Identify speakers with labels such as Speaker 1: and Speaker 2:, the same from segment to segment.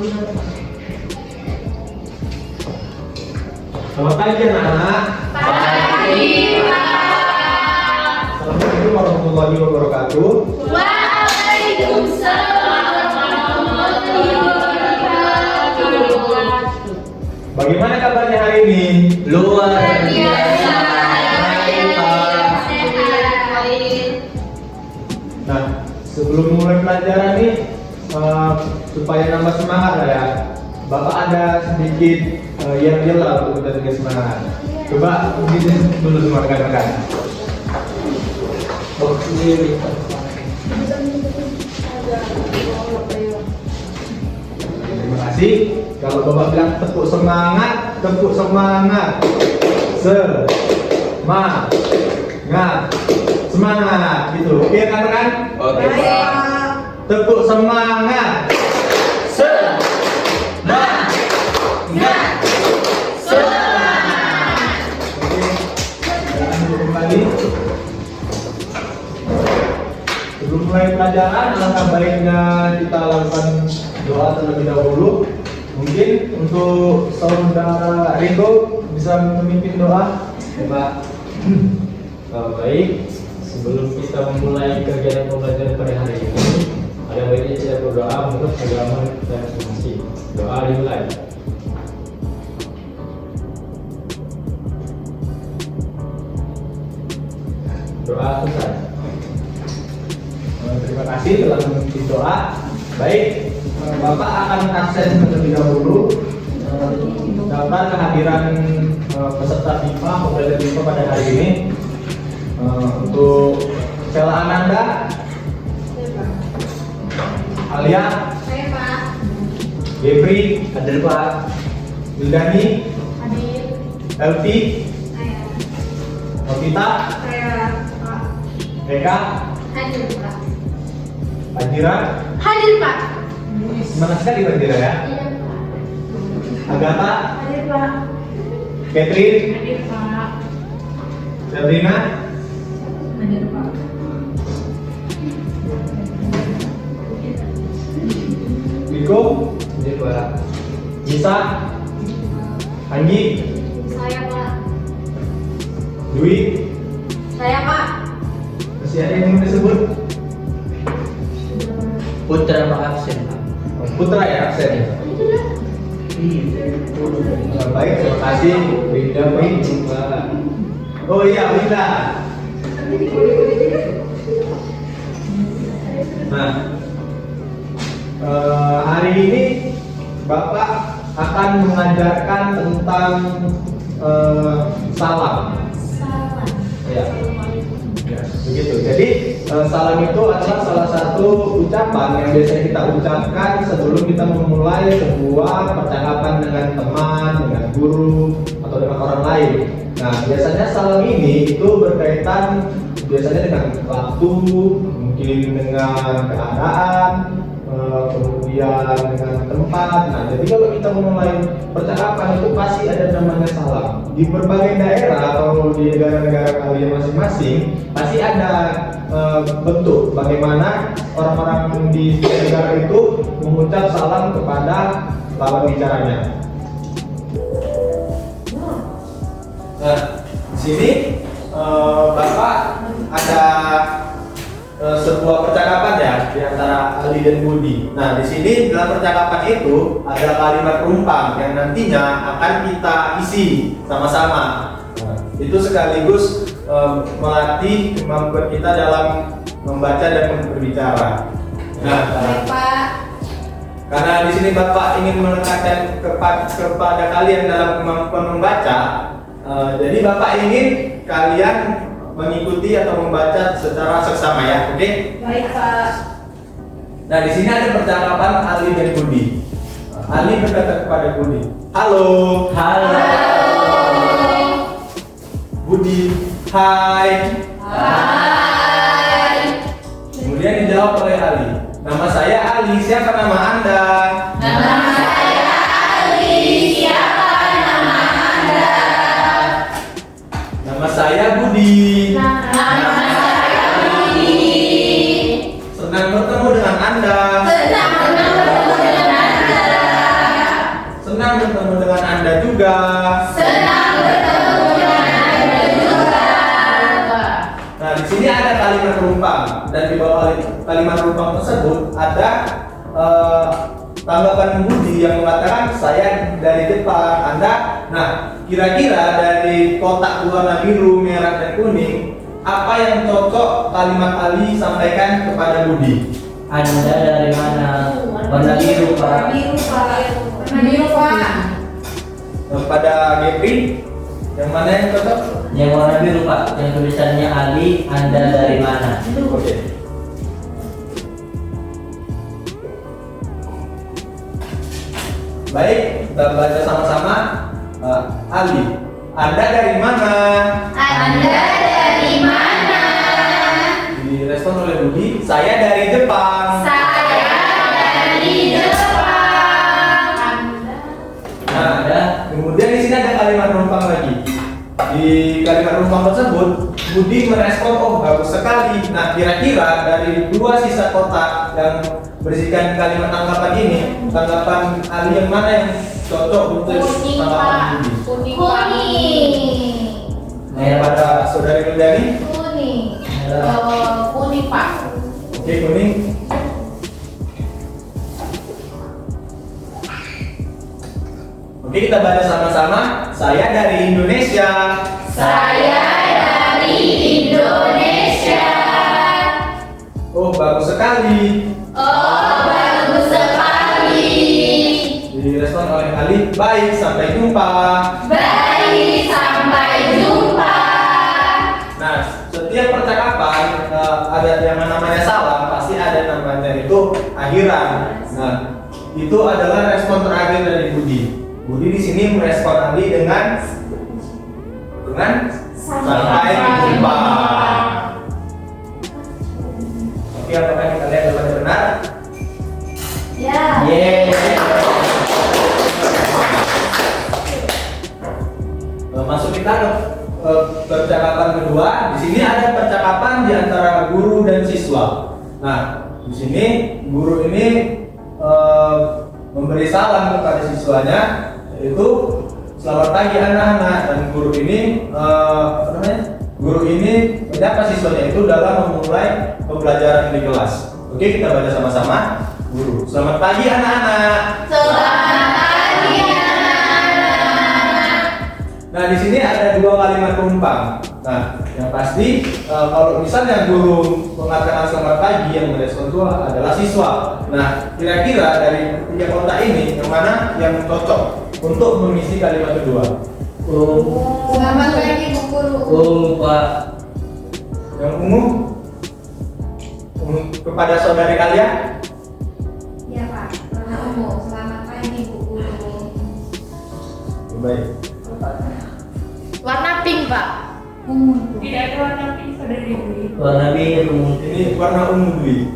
Speaker 1: Selamat pagi anak-anak.
Speaker 2: Pagi, Pak.
Speaker 1: Assalamualaikum warahmatullahi wabarakatuh.
Speaker 2: Waalaikumsalam warahmatullahi wabarakatuh.
Speaker 1: Bagaimana kabarnya hari ini?
Speaker 2: Luar biasa.
Speaker 1: Nah, sebelum mulai pelajaran nih, supaya nambah semangat lah ya, Bapak ada sedikit yel-yel lah untuk kita juga semangat. Coba mungkin dulu semua rekan-rekan. Oh, ini. Terima kasih. Kalau Bapak bilang tepuk semangat, tepuk semangat. Semangat gitu. Oke kan rekan?
Speaker 2: Oke, Pak.
Speaker 1: Tepuk semangat.
Speaker 2: Semangat.
Speaker 1: Oke. Kita kembali. Sebelum mulai pelajaran, alangkah baiknya kita lakukan doa terlebih dahulu. Mungkin untuk saudara Rico bisa memimpin doa, ya, Pak.
Speaker 3: Baik, sebelum kita memulai kegiatan pembelajaran pada hari ini, ada baiknya kita berdoa untuk agama kita masing-masing. Doa dimulai. Doa selesai.
Speaker 1: Terima kasih telah memimpin doa. Baik, Bapak akan absen terlebih dahulu daftar kehadiran peserta BIPA, pembelajaran BIPA pada hari ini. Untuk Stella Ananda, Alia,
Speaker 2: Saya, Pak.
Speaker 1: Gebri, hadir Pak, Wildani,
Speaker 2: Hadir.
Speaker 1: Elvi,
Speaker 2: Saya.
Speaker 1: Novita,
Speaker 2: Saya, Pak.
Speaker 1: Eka,
Speaker 2: Hadir, Pak.
Speaker 1: Ajira.
Speaker 2: Hadir, Pak.
Speaker 1: Semangat sekali Ajira ya.
Speaker 2: Iya, Pak.
Speaker 1: Agatha,
Speaker 2: Hadir, Pak.
Speaker 1: Catherine,
Speaker 2: Hadir, Pak.
Speaker 1: Sabrina,
Speaker 2: Hadir, Pak.
Speaker 1: Viko,
Speaker 3: Jadi Pak,
Speaker 1: Nisa, Anggi,
Speaker 2: Saya, Pak.
Speaker 1: Dwi.
Speaker 2: Saya, Pak.
Speaker 1: Masih ada yang mau disebut?
Speaker 3: Putra Pak absen Pak.
Speaker 1: Putra ya absen. Baik, terima kasih. Winda, baik. Oh iya, Winda. Nah, hari ini Bapak akan mengajarkan tentang salam.
Speaker 2: Salam.
Speaker 1: Ya. Ya, begitu. Jadi salam itu adalah salah satu ucapan yang biasanya kita ucapkan sebelum kita memulai sebuah percakapan dengan teman, dengan guru, atau dengan orang lain. Nah, biasanya salam ini itu berkaitan biasanya dengan waktu, mungkin dengan keadaan, kemudian dengan tempat. Nah, jadi kalau kita memulai percakapan itu pasti ada namanya salam. Di berbagai daerah atau di negara-negara kalian masing-masing pasti ada bentuk bagaimana orang-orang di negara itu mengucap salam kepada lawan bicaranya. Nah, di sini Bapak ada sebuah percakapan ya di antara Ali dan Budi. Nah, di sini dalam percakapan itu ada kalimat perumpam yang nantinya akan kita isi sama-sama. Nah, itu sekaligus melatih kemampuan kita dalam membaca dan berbicara. Nah,
Speaker 2: Baik, Pak.
Speaker 1: karena di sini Bapak ingin menekankan kepada kalian dalam kemampuan membaca, jadi Bapak ingin kalian mengikuti atau membaca secara seksama ya, oke?
Speaker 2: Baik, Pak.
Speaker 1: Nah, di sini ada percakapan Ali dan Budi. Ali berkata kepada Budi, "Halo."
Speaker 3: Halo.
Speaker 1: Budi, "Hai."
Speaker 2: Hai.
Speaker 1: Kemudian dijawab oleh Ali, "Nama saya Ali, siapa nama Anda?"
Speaker 2: Nama saya Ali. Siapa nama Anda?
Speaker 1: "Nama saya Budi."
Speaker 2: Nama saya Budi.
Speaker 1: "Senang bertemu dengan Anda."
Speaker 2: Senang bertemu dengan Anda.
Speaker 1: juga.
Speaker 2: Senang bertemu dengan Anda juga.
Speaker 1: Nah, di sini ada kalimat rumpang dan di bawah kalimat rumpang tersebut ada tanggapan Budi yang mengatakan saya dari Jepang. Anda, nah kira-kira dari kotak warna biru, merah dan kuning, apa yang cocok kalimat Ali sampaikan kepada Budi?
Speaker 4: Anda dari mana? Warna biru, Pak.
Speaker 2: Biru Pak. Warna biru Pak.
Speaker 1: Kepada Gepri, yang mana yang cocok?
Speaker 4: Yang warna biru, Pak. Yang tulisannya Ali, Anda dari mana?
Speaker 1: Oke. Baik, kita baca sama-sama. Ali, Anda dari mana?
Speaker 2: Anda dari mana?
Speaker 1: Direspon oleh Budi, saya dari Jepang.
Speaker 2: Saya dari Jepang.
Speaker 1: Nah, kemudian di sini ada kalimat rumpang lagi. Di kalimat rumpang tersebut, Budi merespon, oh bagus sekali. Nah, kira-kira dari dua sisa kotak yang berisikan kalimat tanggapan ini, tanggapan Ali yang mana yang cocok untuk
Speaker 2: Kuning
Speaker 1: tanggapan
Speaker 2: Pak.
Speaker 1: Budi?
Speaker 2: Kuning.
Speaker 1: Kepada saudari Nurdani,
Speaker 2: Kuning. Kuning Pak.
Speaker 1: oke kuning. Oke, kita baca sama-sama. Saya dari Indonesia.
Speaker 2: Saya dari Indonesia.
Speaker 1: Oh, bagus sekali.
Speaker 2: Oh, bagus sekali.
Speaker 1: Direspon oleh Ali, baik, sampai jumpa.
Speaker 2: Baik, sampai jumpa.
Speaker 1: Nah, setiap percakapan ada yang namanya salam, pasti ada namanya itu akhiran. Nah, itu adalah respon terakhir dari Budi. Budi di sini merespon Ali dengan sampai jumpa. Oke, apakah kita lihat jawabannya benar?
Speaker 2: Ya.
Speaker 4: Yeay.
Speaker 1: Masuk kita ke percakapan kedua. Di sini ada percakapan di antara guru dan siswa. Nah, di sini guru ini memberi salam kepada siswanya, yaitu selamat pagi anak-anak, dan guru ini guru ini menyapa siswanya itu dalam memulai pembelajaran di kelas. Oke, kita baca sama-sama. Guru, selamat pagi anak-anak.
Speaker 2: Selamat pagi anak-anak.
Speaker 1: Nah, di sini ada dua kalimat rumpang. Nah, yang pasti kalau misalnya guru mengatakan selamat pagi, yang merespon itu adalah siswa. Nah, kira-kira dari tiga kotak ini yang mana yang cocok untuk mengisi kalimat kedua?
Speaker 2: Selamat pagi Bu Guru.
Speaker 4: Pak.
Speaker 1: Yang ungu? Kepada saudari kalian?
Speaker 2: Ya Pak. Warna ungu. Selamat pagi Bu Guru.
Speaker 1: Baik.
Speaker 2: Warna pink Pak. Ungu. Tidak ada warna pink saudari Dwi.
Speaker 4: Warna biru.
Speaker 1: Ini warna ungu Dwi.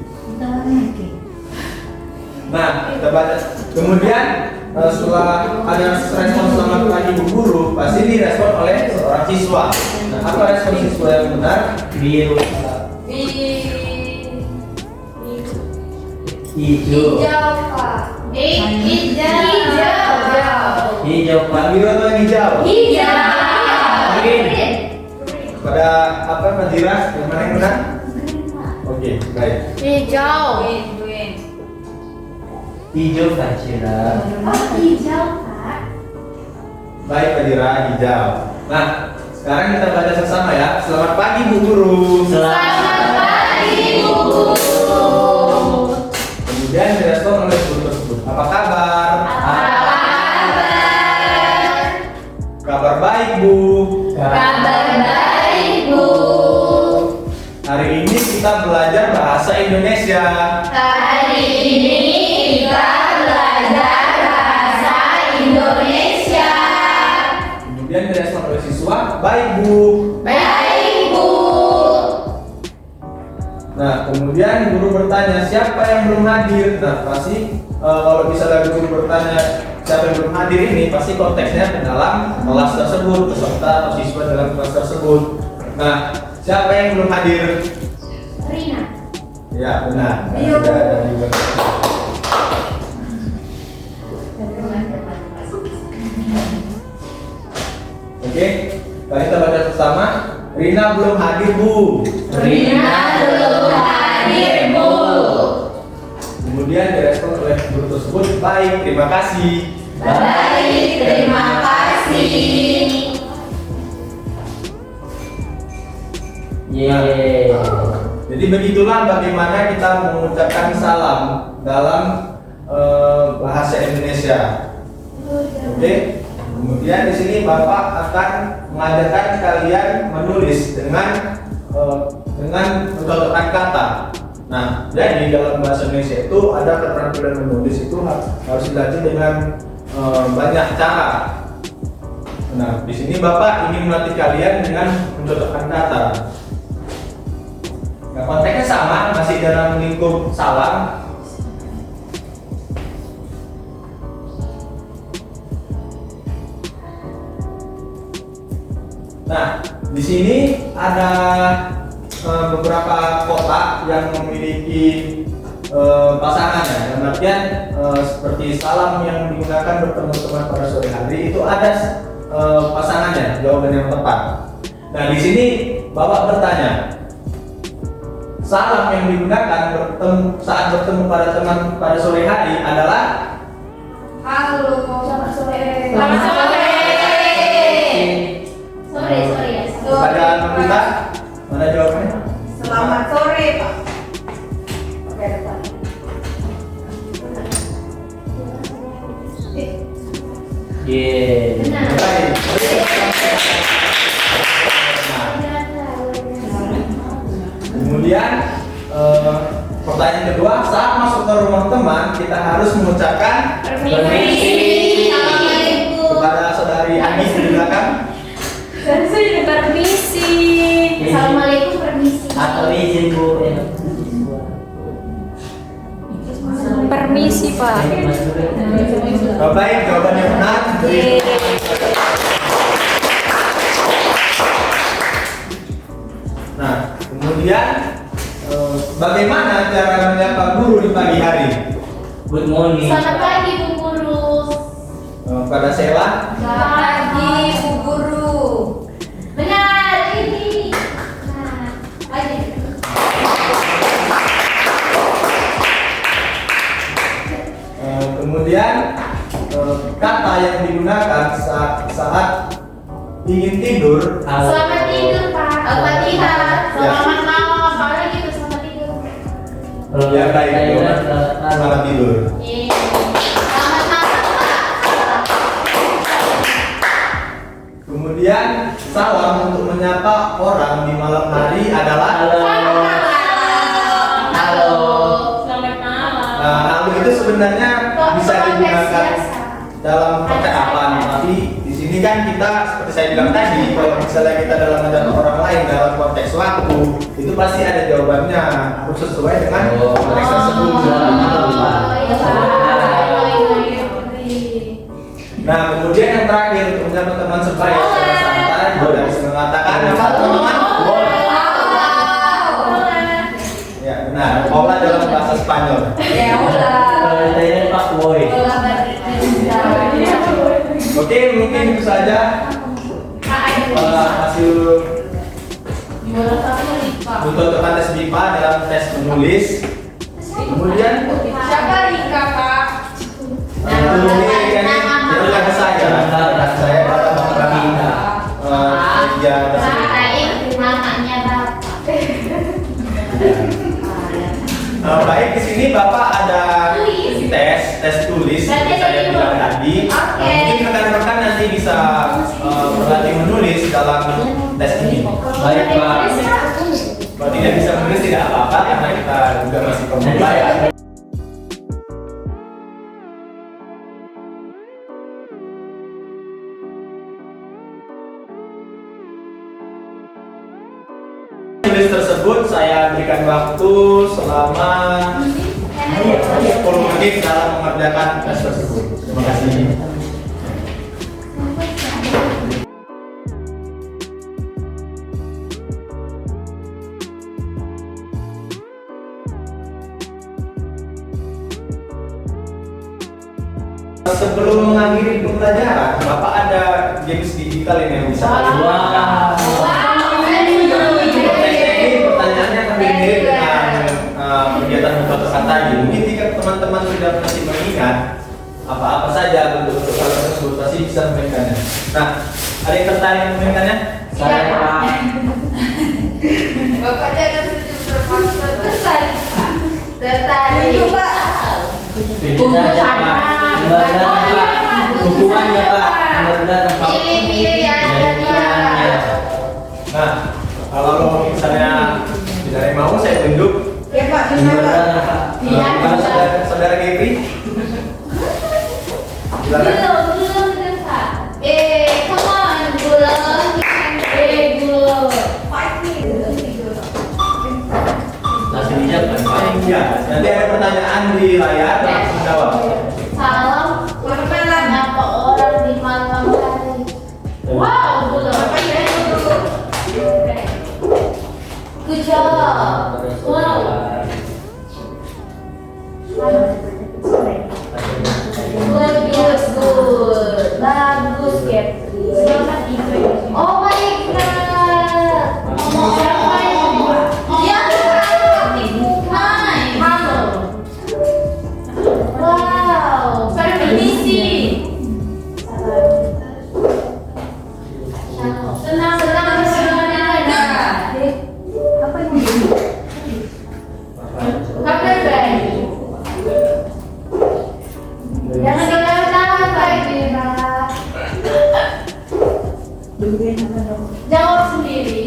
Speaker 1: Nah, kita baca. Kemudian setelah ada respon selamat pagi Bu Guru, pasti direspon oleh seorang siswa. Nah, apa respon siswa yang benar?
Speaker 4: Biru. Hijau.
Speaker 2: Hijau Pak. Hijau.
Speaker 4: Hijau, Pak.
Speaker 1: Biru atau yang hijau?
Speaker 2: Hijau.
Speaker 4: Green.
Speaker 1: Pada apa Majiras? Yang mana yang benar? Oke, baik.
Speaker 2: Hijau.
Speaker 4: Hijau, Kak Cira.
Speaker 2: Oh, hijau Pak.
Speaker 1: Baik, Pak Dira, hijau. Nah, sekarang kita baca bersama ya. Selamat pagi Bu Guru.
Speaker 2: Selamat pagi Bu Guru.
Speaker 1: Kemudian direspon oleh guru tersebut. Apa kabar?
Speaker 2: Apa kabar?
Speaker 1: Kabar baik Bu.
Speaker 2: Kabar baik Bu.
Speaker 1: Hari ini kita belajar bahasa Indonesia.
Speaker 2: Hari ini kita belajar bahasa Indonesia.
Speaker 1: Kemudian direspon oleh siswa. Baik Bu.
Speaker 2: Baik Bu.
Speaker 1: Nah, kemudian guru bertanya siapa yang belum hadir. Nah, pasti kalau misalnya guru bertanya siapa yang belum hadir ini, pasti konteksnya ke dalam kelas tersebut, peserta atau siswa dalam kelas tersebut. Nah, siapa yang belum hadir?
Speaker 2: Rina.
Speaker 1: Ya, benar.
Speaker 2: Iya, Bu.
Speaker 1: Sudah ada juga. Oke, mari kita baca bersama. Rina belum hadir, Bu.
Speaker 2: Rina belum hadir, Bu.
Speaker 1: Kemudian direspon oleh guru tersebut, baik, terima kasih.
Speaker 2: Baik, terima kasih.
Speaker 4: Yeay.
Speaker 1: Jadi begitulah bagaimana kita mengucapkan salam dalam bahasa Indonesia. Oke. Kemudian di sini Bapak akan mengajarkan kalian menulis dengan mencontohkan kata. Nah, jadi dalam bahasa Indonesia itu ada keterampilan menulis itu harus dilatih dengan banyak cara. Nah, di sini Bapak ingin melatih kalian dengan mencontohkan kata. Nah, konteksnya sama, masih dalam lingkup salam. Nah, di sini ada beberapa kotak yang memiliki pasangan ya. Dalam artian seperti salam yang digunakan bertemu teman pada sore hari itu ada pasangannya, jawaban yang tepat. Nah, di sini Bapak bertanya, salam yang digunakan saat bertemu pada teman pada sore hari adalah
Speaker 2: Halo, selamat sore.
Speaker 5: Selamat sore.
Speaker 2: Sore ya.
Speaker 1: kepada kita. Mana jawabannya?
Speaker 5: Selamat sore, Pak.
Speaker 2: Oke, depan.
Speaker 4: Yeay.
Speaker 2: Benar.
Speaker 1: Baik. Kemudian pertanyaan kedua, saat masuk ke rumah teman kita harus mengucapkan
Speaker 2: Permisi. Assalamualaikum.
Speaker 1: kepada saudari Agis di belakang.
Speaker 5: Saya permisi.
Speaker 2: Assalamualaikum, permisi.
Speaker 4: Atau izin Bu.
Speaker 5: Permisi, Pak.
Speaker 1: Baik, jawabannya benar. Nah, kemudian bagaimana cara menyapa guru di pagi hari?
Speaker 4: Good morning.
Speaker 2: Selamat pagi, Bu Guru.
Speaker 1: Pada Sheila.
Speaker 2: Selamat pagi, Bu Guru. Benar, ini. Nah, aja.
Speaker 1: Kemudian kata yang digunakan saat ingin tidur.
Speaker 2: Selamat tidur, Pak. Al-Fatihah.
Speaker 1: Ya.
Speaker 2: Selamat malam. Soalnya gitu, selamat tidur.
Speaker 1: Ya, baik, selamat tidur.
Speaker 2: Iya. Selamat malam, Pak.
Speaker 1: Kemudian salam untuk menyapa orang di malam hari adalah
Speaker 4: Halo. Halo.
Speaker 5: Selamat malam.
Speaker 1: nah, halo itu sebenarnya bisa digunakan dalam percakapan, tapi di sini kan kita seperti saya bilang tadi, kalau misalnya kita dalam menjawab orang lain dalam konteks waktu, itu pasti ada jawabannya, harus sesuai dengan konteks tersebut.
Speaker 2: Oh, iya, Pak.
Speaker 1: Nah, kemudian yang terakhir untuk menyapa teman sebaya secara santai, kita bisa mengatakan apa teman-teman? Ya benar, hola dalam bahasa Spanyol.
Speaker 2: Ya, ulah.
Speaker 4: Kalau ditanya Pak Boy.
Speaker 2: Ulah berarti.
Speaker 1: Oke, mungkin itu saja hasil untuk teman tes BIPA dalam tes menulis. Kemudian
Speaker 5: Siapa Rika, Pak?
Speaker 1: ini kan bukan saya dalam mengalami media tersebut.
Speaker 2: Namanya Bapak.
Speaker 1: Baik, di sini Bapak ada tes tulis seperti saya bilang tadi.
Speaker 2: Oke.
Speaker 1: Mungkin rekan-rekan nanti bisa berlatih menulis dalam tes ini.
Speaker 4: Baik, Pak.
Speaker 1: Kalau tidak bisa menulis tidak apa-apa karena kita juga masih pemula ya. Tulis tersebut saya berikan waktu selama 10 menit dalam mengerjakan tes tersebut. Terima kasih. Sebelum mengakhiri pembelajaran, Bapak ada games digital ini yang bisa kalian gunakan. Ini pertanyaannya akan mirip dengan kegiatan membuka kata tadi. Mungkin jika teman-teman sudah masih mengingat apa-apa saja bentuk-bentuk hal tersebut pasti bisa memainkannya. Nah, ada yang tertarik memainkannya?
Speaker 4: Saya Pak.
Speaker 5: Bapak jangan tertarik. Tertarik. Coba.
Speaker 4: Pilih saja Pak. Mudah-mudahan Pak. Hukumannya Pak. Mudah-mudahan Pak.
Speaker 5: Pilih-pilih ya.
Speaker 1: Nah, kalau misalnya tidak ada yang mau, saya tunjuk.
Speaker 5: Ya Pak, gimana Pak?
Speaker 4: Mudah-mudahan Pak.
Speaker 1: Kalau saudara Gary, silakan.
Speaker 5: Belum Pak. Come on, belum. Belum. 5 minutes.
Speaker 4: Langsung dijawab Pak.
Speaker 1: Ya, nanti ada pertanyaan di layar, langsung jawab.
Speaker 5: Salam. Kenapa orang di malam hari? Wow, belum. Apa ya dulu? Good job. Wow. Good. Bagus, Getty. Oh my God. Ngomong siapa ini? Ya, Hai, Mama. Wow. Permisi. Senang. Apa ini? Kabar baik. Jangan dilarang lagi, Pak. Jawab sendiri.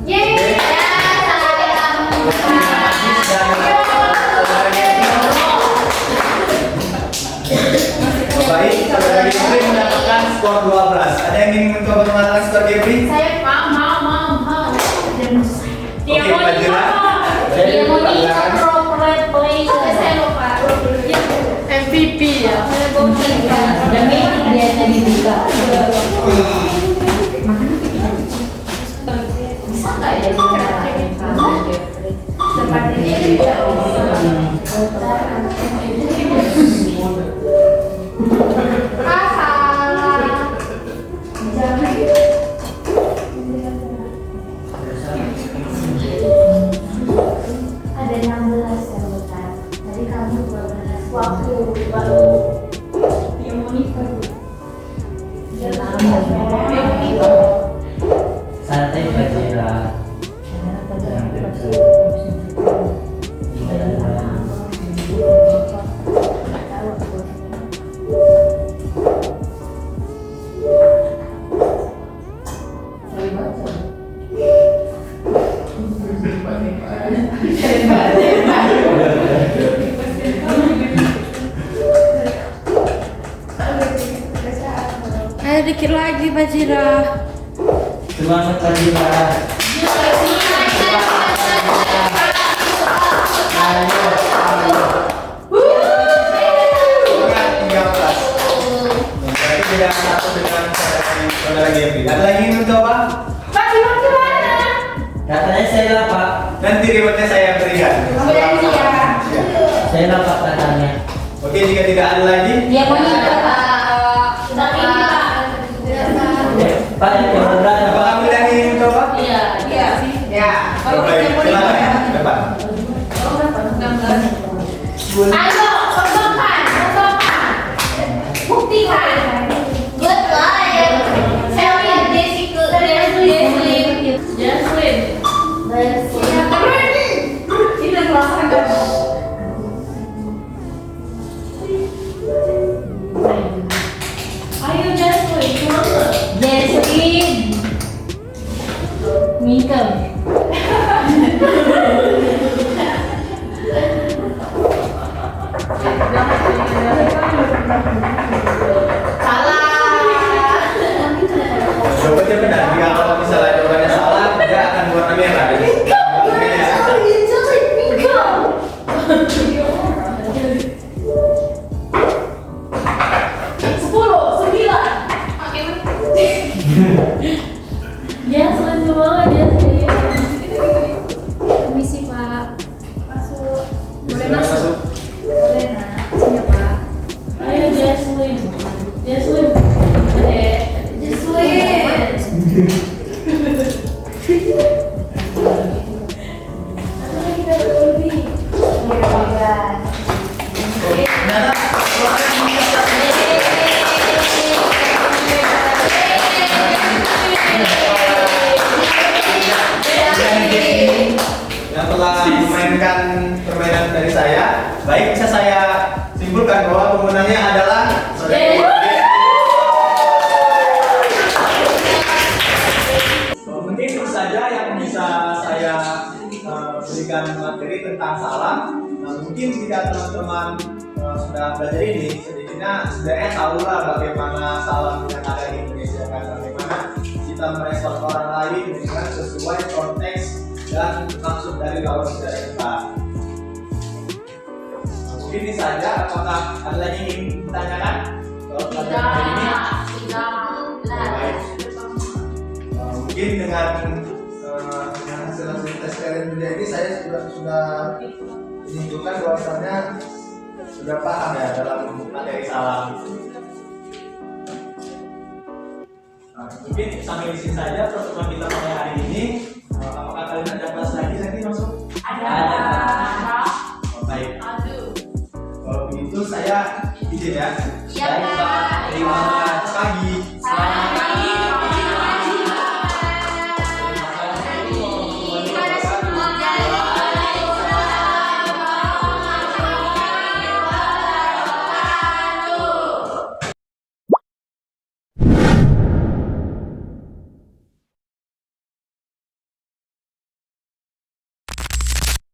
Speaker 5: Yeay,
Speaker 1: Baik, saudara Gary mendapatkan skor 12. Ada yang ingin mencoba mengatakan skor Gary?
Speaker 5: saya mau.
Speaker 1: Oke, Pak Jira.
Speaker 5: Dia mau ikut corporate player. Saya lupa. MVP ya.
Speaker 2: Dan ini dia tadi juga.
Speaker 5: Bisa nggak ya sepertinya tidak
Speaker 2: Ada 16 ya bukan. Tadi kamu 12 waktu baru
Speaker 4: Santai Pak Jira.
Speaker 5: Ayo dikit lagi Pak Jira.
Speaker 4: Semangat Pak Jira.
Speaker 1: Ingat 13. Berarti tidak satu dengan saudara Gary. Ada lagi yang mencoba?
Speaker 5: Pak Jira gimana?
Speaker 4: Katanya saya lah Pak.
Speaker 1: Nanti rewardnya saya berikan.
Speaker 5: Berarti ya.
Speaker 4: Saya lah Pak katanya.
Speaker 1: Oke, jika tidak ada lagi,
Speaker 2: dia mau nikah.
Speaker 5: Tapi ini Pak.
Speaker 4: Pak itu berat
Speaker 1: apa
Speaker 4: Pak.
Speaker 1: kamu yang ingin mencoba?
Speaker 5: Iya. Ya.
Speaker 1: Baik, silakan. Depan.
Speaker 5: Ayo, kembangkan. Buktikan. Good life. Saya lihat Jesslyn. Ini merasakan. Ayo Jesslyn, keluar.
Speaker 2: Jesslyn. Mikem.
Speaker 1: ternyata orang yang yang telah memainkan permainan dari saya. Baik, bisa saya simpulkan bahwa pemenangnya adalah saudari mungkin itu saja yang bisa saya berikan materi tentang salam. Nah, mungkin jika teman-teman sudah belajar ini, sedikitnya sebenarnya tahu lah bagaimana salam yang ada di Indonesia kan, bagaimana kita merespon orang lain dengan sesuai konteks dan maksud dari lawan bicara kita. Mungkin ini saja. Apakah ada lagi yang ingin ditanyakan? Kalau pelajaran hari ini? Baik. Mungkin dengan hasil tes kalian ini saya sudah menunjukkan bahwasannya sudah paham ya dalam materi salam. Nah, mungkin sampai di sini saja pertemuan kita pada hari ini. Apakah kalian ada kelas lagi nanti masuk?
Speaker 5: Ada.
Speaker 1: Baik. Kalau begitu saya izin ya.
Speaker 5: Iya, Pak.
Speaker 1: Selamat pagi.
Speaker 5: Selamat